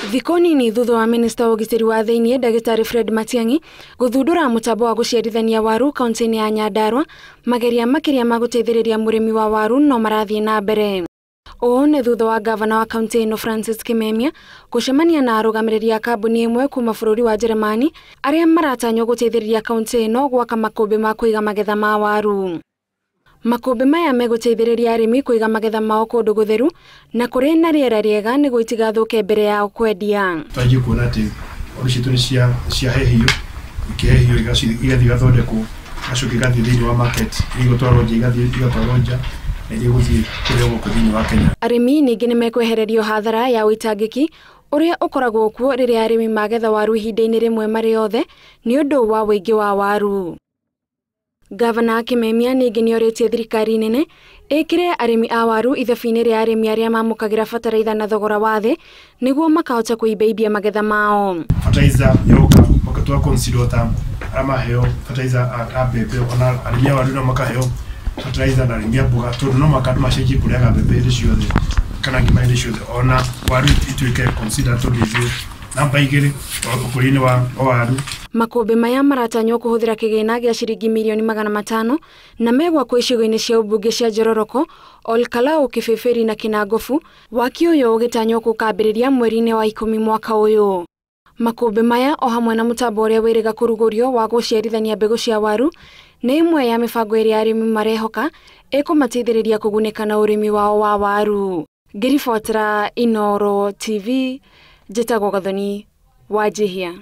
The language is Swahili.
Thikũ nini thutha wa Minista wa ũgitĩri wa thĩinĩ Ndagĩtarĩ Fred Matiang'i gũthundũra mũtambo wa gũciarithania waru kaunti-inĩ ya Nyandarua, mageria makĩria ma gũteithĩrĩria mũrĩmi wa waru no marathiĩ na mbere. Ũũ nĩ thutha wa gavana wa kaunti ĩno Francis Kimemia gũcemania na arũgamĩrĩri a kambuni ĩmwe kuma bũrũri wa Jeremani arĩa maratanywo gũteithĩrĩria kaunti ĩno gwaka makũmbĩ ma kũiga magetha ma waru. Makũmbĩ maya megũteithĩrĩria arĩmi kũiga magetha mao kũndũ gũtheru na kũrĩ na rĩera rĩega nĩguo itigathũke mbere yao kwendia. Twanjie kuona atĩ waru citũ nĩ ciahehio, ikĩhehio igathiĩ igathondekwo, gacoka igathiĩ thĩinĩ wa market, igũtwarwo nja igatwarwo nja na igũthiĩ kũrĩa gũkũ thĩinĩ wa Kenya. Arĩmi ningĩ nĩ mekwehererio hathara ya ũitangĩki ũrĩa ũkoragwo kuo rĩrĩa arĩmi magetha waru ihinda-inĩ rĩmwe marĩ othe nĩ ũndũ wa wĩingĩ wa waru. Gavana Kimemia ningĩ nĩorĩtie thirikari nene ĩkĩre arĩmi a waru ithabu-inĩ rĩa arĩmi arĩa mamũkagĩra bataraitha na thogora wa thĩ nĩguo makahota kũimbaimbia magetha mao. Bataraitha yoka wakatwa consider ta amaheo bataraitha a mbembe, ona arĩmi a waru no makaheo bataraitha na arĩmi a mboga tondũ no macenjie kũrĩaga mbembe hĩndĩ ciothe kana ngima hĩndĩ ciothe, ona waru ituĩke consider tondũ ithuĩ namba igĩrĩ ũkũria-inĩ wa waru. Makũmbĩ maya maratanywo kũhũthĩra kĩgĩna gĩa ciringi mirioni 500 na megwakwo icigo-inĩ cia ũmbunge cia Njororoko, Olkalau, Kĩbĩbĩri na Kinangofu, waki ũyũ ũgĩtanywo gũkambĩrĩria mweri-inĩ wa 10 mwaka ũyũ. Makũmbĩ maya o hamwe na mũtambo ũrĩa wĩrĩga kũrugũrio wa gũciarithania mbegũ cia waru nĩ imwe ya mĩbango ĩrĩa arĩmi marehoka ĩkũmateithĩrĩria kũgunĩka na ũrĩmi wao wa waru. Ngĩribotera Inooro TV, njĩtagwo Gathoni Wanjihia.